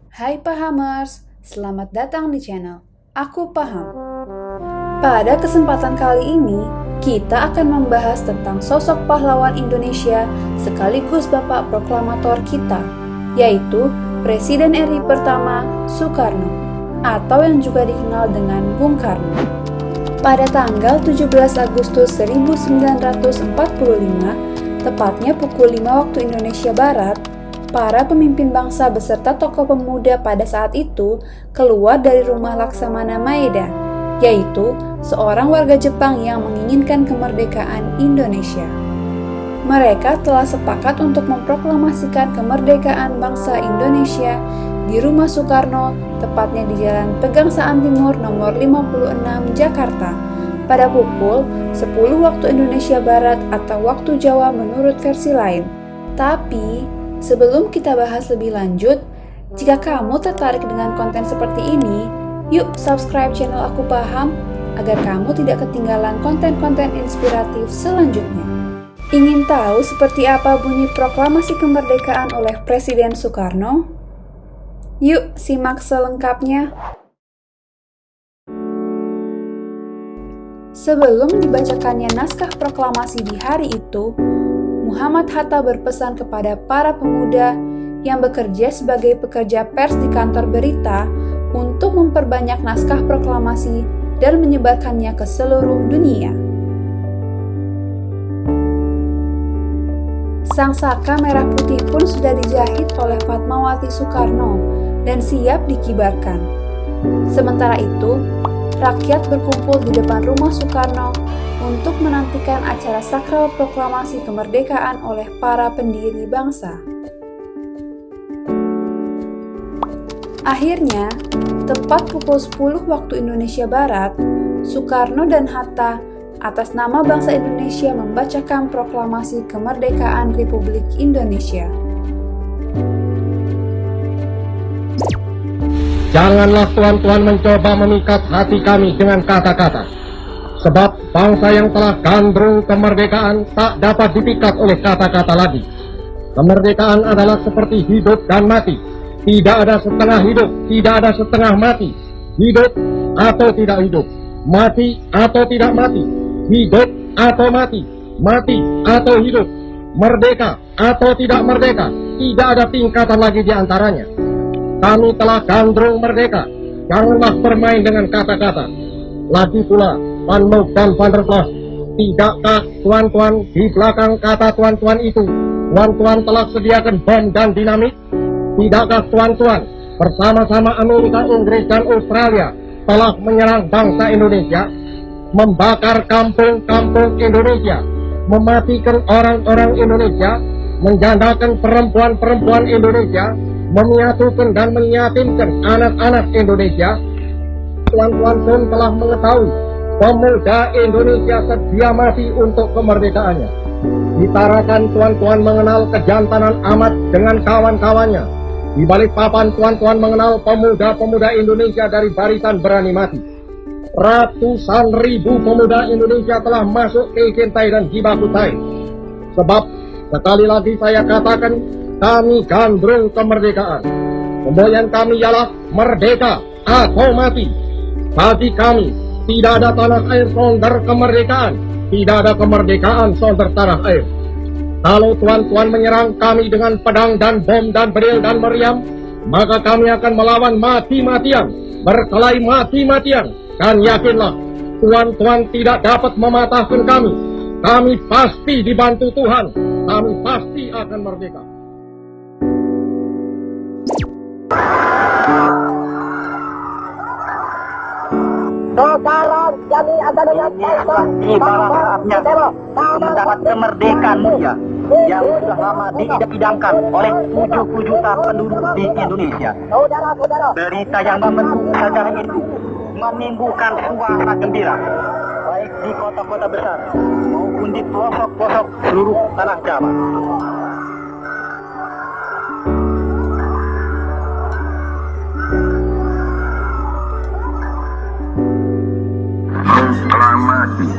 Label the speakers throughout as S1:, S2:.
S1: Hai Pahamers, selamat datang di channel Aku Paham. Pada kesempatan kali ini, kita akan membahas tentang sosok pahlawan Indonesia sekaligus bapak proklamator kita, yaitu Presiden RI pertama Soekarno, atau yang juga dikenal dengan Bung Karno. Pada tanggal 17 Agustus 1945, tepatnya pukul 5 waktu Indonesia Barat, para pemimpin bangsa beserta tokoh pemuda pada saat itu keluar dari rumah Laksamana Maeda, yaitu seorang warga Jepang yang menginginkan kemerdekaan Indonesia. Mereka telah sepakat untuk memproklamasikan kemerdekaan bangsa Indonesia di rumah Soekarno, tepatnya di Jalan Pegangsaan Timur nomor 56 Jakarta, pada pukul 10 waktu Indonesia Barat atau waktu Jawa menurut versi lain. Tapi, sebelum kita bahas lebih lanjut, jika kamu tertarik dengan konten seperti ini, yuk subscribe channel Aku Paham agar kamu tidak ketinggalan konten-konten inspiratif selanjutnya. Ingin tahu seperti apa bunyi proklamasi kemerdekaan oleh Presiden Soekarno? Yuk simak selengkapnya. Sebelum dibacakannya naskah proklamasi di hari itu, Muhammad Hatta berpesan kepada para pemuda yang bekerja sebagai pekerja pers di kantor berita untuk memperbanyak naskah proklamasi dan menyebarkannya ke seluruh dunia. Sang saka merah putih pun sudah dijahit oleh Fatmawati Soekarno dan siap dikibarkan. Sementara itu, rakyat berkumpul di depan rumah Soekarno untuk menantikan acara sakral proklamasi kemerdekaan oleh para pendiri bangsa. Akhirnya, tepat pukul 10 waktu Indonesia Barat, Soekarno dan Hatta atas nama bangsa Indonesia membacakan proklamasi kemerdekaan Republik Indonesia.
S2: Janganlah tuan-tuan mencoba memikat hati kami dengan kata-kata. Sebab bangsa yang telah gandrung kemerdekaan tak dapat dipikat oleh kata-kata lagi. Kemerdekaan adalah seperti hidup dan mati. Tidak ada setengah hidup, tidak ada setengah mati. Hidup atau tidak hidup, mati atau tidak mati. Hidup atau mati, mati atau hidup, merdeka atau tidak merdeka. Tidak ada tingkatan lagi di antaranya. Kami telah gandrung merdeka. Janganlah bermain dengan kata-kata. Lagi pula, Van Moog dan Van der Plas, tidakkah tuan-tuan di belakang kata tuan-tuan itu, tuan-tuan telah sediakan bom dan dinamit? Tidakkah tuan-tuan bersama-sama Amerika, Inggris, dan Australia telah menyerang bangsa Indonesia, membakar kampung-kampung Indonesia, mematikan orang-orang Indonesia, menjandakan perempuan-perempuan Indonesia, menyatukan dan menyatimkan anak-anak Indonesia? Tuan-tuan pun telah mengetahui pemuda Indonesia sedia mati untuk kemerdekaannya. Ditarakan tuan-tuan mengenal kejantanan amat dengan kawan-kawannya. Di balik papan tuan-tuan mengenal pemuda-pemuda Indonesia dari barisan berani mati. Ratusan ribu pemuda Indonesia telah masuk ke Kintai dan Hibakutai. Sebab sekali lagi saya katakan, kami gandrung kemerdekaan. Semboyan kami ialah merdeka atau mati. Bagi kami, tidak ada tanah air sonder kemerdekaan. Tidak ada kemerdekaan sonder tanah air. Kalau tuan-tuan menyerang kami dengan pedang dan bom dan beril dan meriam, maka kami akan melawan mati-matian, berkelahi mati-matian. Dan yakinlah, tuan-tuan tidak dapat mematahkan kami. Kami pasti dibantu Tuhan. Kami pasti akan merdeka.
S3: Sekarang kami akan menyampaikan
S4: saatnya mendapat kemerdekaan mulia yang sudah lama diidam-idamkan oleh 70 juta penduduk di Indonesia.
S3: saudara-saudara.
S4: Berita yang membentuk sejarah itu menimbulkan suasana gembira, baik di kota-kota besar maupun di pelosok-pelosok seluruh tanah Jawa.
S5: Proklamasi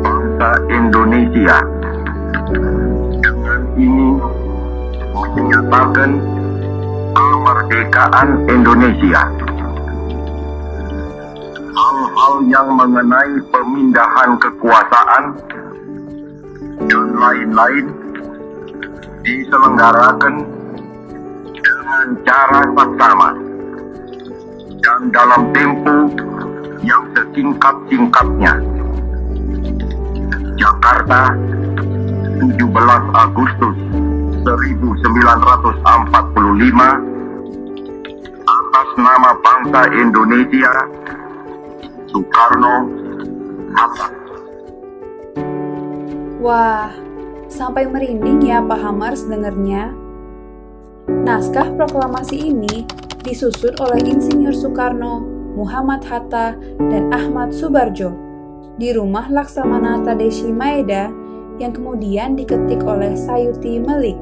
S5: bangsa Indonesia dengan ini menyatakan kemerdekaan Indonesia. Hal-hal yang mengenai pemindahan kekuasaan dan lain-lain diselenggarakan dengan cara saksama dan dalam tempo yang sesingkat-singkatnya. Jakarta, 17 Agustus 1945, atas nama bangsa Indonesia, Soekarno-Hatta.
S1: Wah, sampai merinding ya Pak Hamers dengernya. Naskah proklamasi ini disusun oleh Insinyur Soekarno, Muhammad Hatta, dan Ahmad Subarjo di rumah Laksamana Tadashi Maeda yang kemudian diketik oleh Sayuti Melik.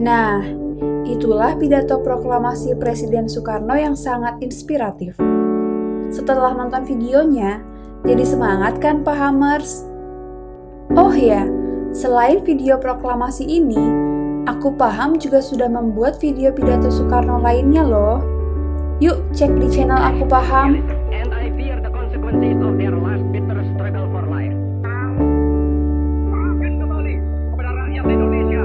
S1: Nah, itulah pidato proklamasi Presiden Soekarno yang sangat inspiratif. Setelah nonton videonya, jadi semangat kan Pak Hamers? Oh ya, selain video proklamasi ini, Aku Paham juga sudah membuat video pidato Soekarno lainnya loh. Yuk cek di channel Aku Paham.
S6: And I fear the consequences of their last bitter struggle for life. Maafkan kembali kepada rakyat Indonesia.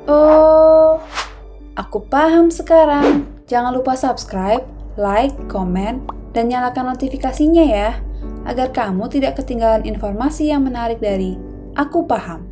S1: Oh, Aku Paham sekarang. Jangan lupa subscribe, like, komen, dan nyalakan notifikasinya ya, agar kamu tidak ketinggalan informasi yang menarik dari Aku Paham.